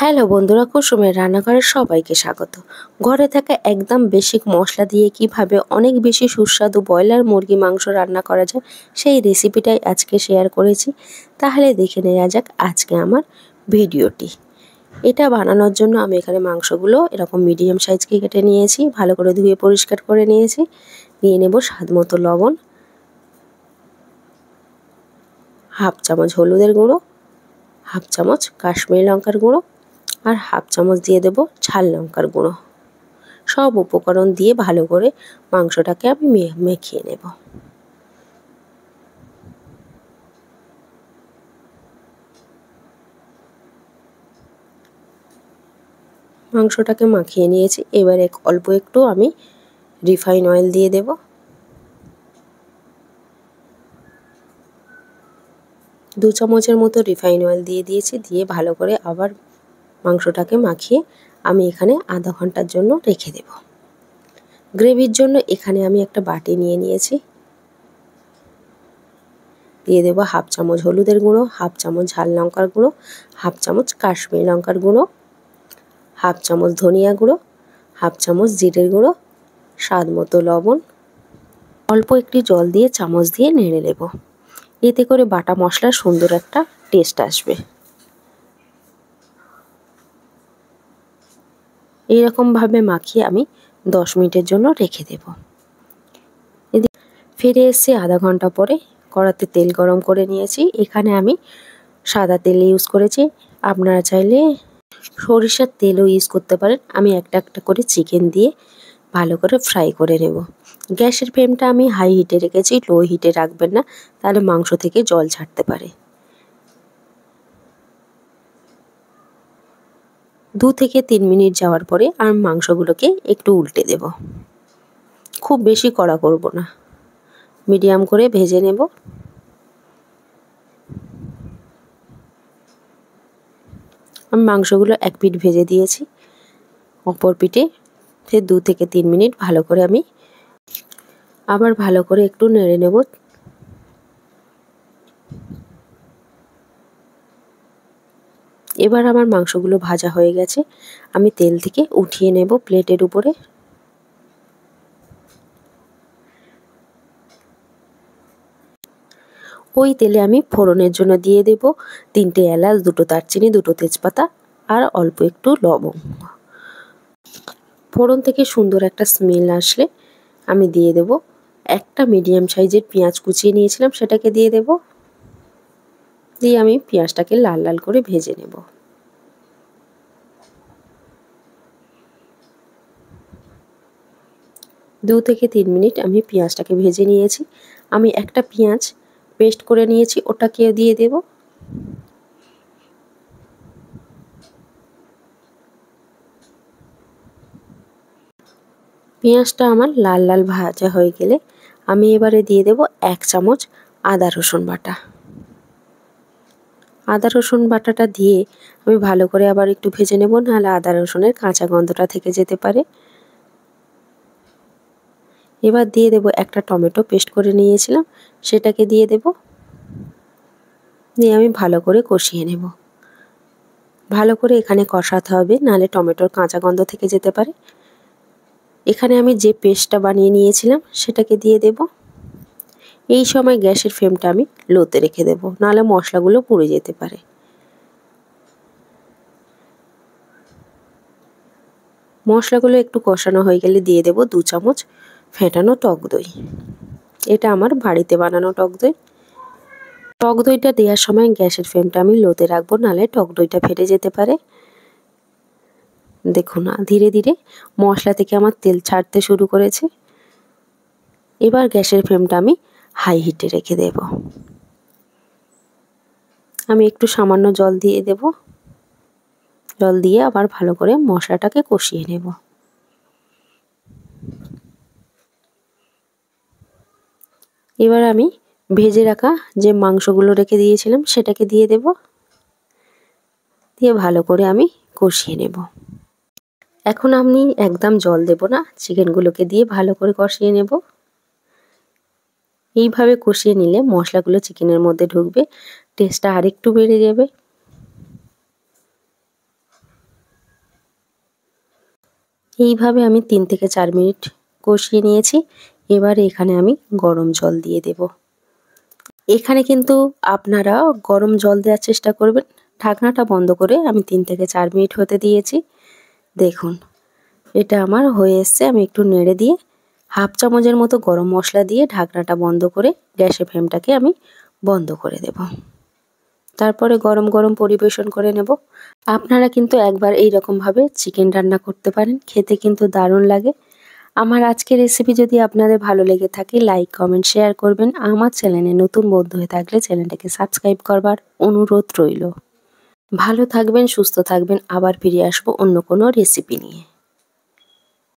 Hello বন্ধুরা, কুসুমের রান্নাঘরে সবাইকে স্বাগত। ঘরে থাকা একদম বেসিক মশলা দিয়ে কিভাবে অনেক বেশি সুস্বাদু ব্রয়লার মুরগি মাংস রান্না করা যায় সেই রেসিপিটাই আজকে শেয়ার করেছি। তাহলে দেখে নেওয়া যাক আজকে আমার ভিডিওটি। এটা বানানোর জন্য আমি এখানে মাংসগুলো এরকম মিডিয়াম সাইজকে কেটে নিয়েছি, ভালো করে ধুয়ে পরিষ্কার করে নিয়েছি। নিয়ে নেব স্বাদ মতো লবণ, হাফ চামচ হলুদের গুঁড়ো, হাফ চামচ কাশ্মীরি লঙ্কার গুঁড়ো আর হাফ চামচ দিয়ে দেব ঝাল লঙ্কার গুঁড়ো। সব উপকরণ দিয়ে ভালো করে মাংসটাকে আমি মেখিয়ে নেব। মাংসটাকে মাখিয়ে নিয়েছি। এবারে অল্প একটু আমি রিফাইন অয়েল দিয়ে দেব। দু চামচের মতো রিফাইন অয়েল দিয়ে দিয়েছি। দিয়ে ভালো করে আবার মাংসটাকে মাখিয়ে আমি এখানে আধা ঘন্টার জন্য রেখে দেব। গ্রেভির জন্য এখানে আমি একটা বাটি নিয়ে নিয়েছি। দিয়ে দেবো হাফ চামচ হলুদের গুঁড়ো, হাফ চামচ ঝাল লঙ্কার গুঁড়ো, হাফ চামচ কাশ্মীরি লঙ্কার গুঁড়ো, হাফ চামচ ধনিয়া গুঁড়ো, হাফ চামচ জিরের গুঁড়ো, স্বাদ মতো লবণ, অল্প একটি জল দিয়ে চামচ দিয়ে নেড়ে নেব। এতে করে বাটা মশলার সুন্দর একটা টেস্ট আসবে। এইরকমভাবে মাখিয়ে আমি 10 মিনিটের জন্য রেখে দেব। ফিরে এসে আধা ঘন্টা পরে কড়াতে তেল গরম করে নিয়েছি। এখানে আমি সাদা তেল ইউজ করেছি, আপনারা চাইলে সরিষার তেলও ইউজ করতে পারেন। আমি একটা একটা করে চিকেন দিয়ে ভালো করে ফ্রাই করে নেব। গ্যাসের ফ্লেমটা আমি হাই হিটে রেখেছি, লো হিটে রাখবেন না, তাহলে মাংস থেকে জল ছাড়তে পারে। 2 থেকে 3 মিনিট যাওয়ার পরে আমি মাংসগুলোকে একটু উল্টে দেব। খুব বেশি কড়া করব না, মিডিয়াম করে ভেজে নেব। আমি মাংসগুলো এক পিঠ ভেজে দিয়েছি, অপর পিঠে ফের 2 থেকে 3 মিনিট ভালো করে আমি আবার ভালো করে একটু নেড়ে নেব। এবার আমার মাংসগুলো ভাজা হয়ে গেছে, আমি তেল থেকে উঠিয়ে নেব প্লেটের উপরে। ওই তেলে আমি ফোড়নের জন্য দিয়ে দেব 3টে এলাচ, 2টো দারচিনি, 2টো তেজপাতা আর অল্প একটু লবঙ্গ। ফোড়ন থেকে সুন্দর একটা স্মেল আসলে আমি দিয়ে দেব একটা মিডিয়াম সাইজের পেঁয়াজ কুচিয়ে নিয়েছিলাম, সেটাকে দিয়ে দেব। দিয়ে আমি পেঁয়াজটাকে লাল লাল করে ভেজে নেব। দু থেকে 3 মিনিট আমি পেঁয়াজটাকে ভেজে নিয়েছি। আমি একটা পেঁয়াজ পেস্ট করে নিয়েছি, ওটাকে দিয়ে দেব। পেঁয়াজটা আমার লাল লাল ভাজা হয়ে গেলে আমি এবারে দিয়ে দেব 1 চামচ আদা রসুন বাটা। আদা রসুন বাটাটা দিয়ে আমি ভালো করে আবার একটু ভেজে নেব, নাহলে আদা রসুনের কাঁচা গন্ধটা থেকে যেতে পারে। এবার দিয়ে দেব একটা টমেটো পেস্ট করে নিয়েছিলাম, সেটাকে দিয়ে দেব। দিয়ে আমি ভালো করে কষিয়ে নেব। ভালো করে এখানে কষাতে হবে, নাহলে টমেটোর কাঁচা গন্ধ থেকে যেতে পারে। এখানে আমি যে পেস্টটা বানিয়ে নিয়েছিলাম সেটাকে দিয়ে দেব। এই সময় গ্যাসের ফ্লেমটা আমি লোতে রেখে দেব, নাহলে মশলাগুলো পুড়ে যেতে পারে। মশলাগুলো একটু কষানো হয়ে গেলে দিয়ে দেব 2 চামচ ফেটানো টক দই। এটা আমার বাড়িতে বানানো টক দই। টক দইটা দেওয়ার সময় গ্যাসের ফ্লেমটা আমি লোতে রাখবো, নাহলে টক দইটা ফেটে যেতে পারে। দেখুন ধীরে ধীরে মশলা থেকে আমার তেল ছাড়তে শুরু করেছে। এবার গ্যাসের ফ্লেমটা আমি হাই হিটে রেখে দেব। আমি একটু সামান্য জল দিয়ে দেব। জল দিয়ে আবার ভালো করে মশলাটাকে কষিয়ে নেব। এবার আমি ভেজে রাখা যে মাংসগুলো রেখে দিয়েছিলাম সেটাকে দিয়ে দেব। দিয়ে ভালো করে আমি কষিয়ে নেব। এখন আমি একদম জল দেব না, চিকেনগুলোকে দিয়ে ভালো করে কষিয়ে নেব। এইভাবে কষিয়ে নিলে মশলাগুলো চিকেনের মধ্যে ঢুকবে, টেস্টটা আরেকটু বেড়ে যাবে। এইভাবে আমি 3 থেকে 4 মিনিট কষিয়ে নিয়েছি। এবারে এখানে আমি গরম জল দিয়ে দেব। এখানে কিন্তু আপনারা গরম জল দেওয়ার চেষ্টা করবেন। ঢাকনাটা বন্ধ করে আমি 3 থেকে 4 মিনিট হতে দিয়েছি। দেখুন এটা আমার হয়ে এসছে। আমি একটু নেড়ে দিয়ে হাফ চামচের মতো গরম মশলা দিয়ে ঢাকনাটা বন্ধ করে গ্যাসের ফ্লেমটাকে আমি বন্ধ করে দেব। তারপরে গরম গরম পরিবেশন করে নেব। আপনারা কিন্তু একবার এইরকমভাবে চিকেন রান্না করতে পারেন, খেতে কিন্তু দারুণ লাগে। আমার আজকের রেসিপি যদি আপনাদের ভালো লেগে থাকে লাইক কমেন্ট শেয়ার করবেন। আমার চ্যানেলে নতুন বন্ধু হয়ে থাকলে চ্যানেলটাকে সাবস্ক্রাইব করবার অনুরোধ রইল। ভালো থাকবেন, সুস্থ থাকবেন। আবার ফিরে আসবো অন্য কোনো রেসিপি নিয়ে।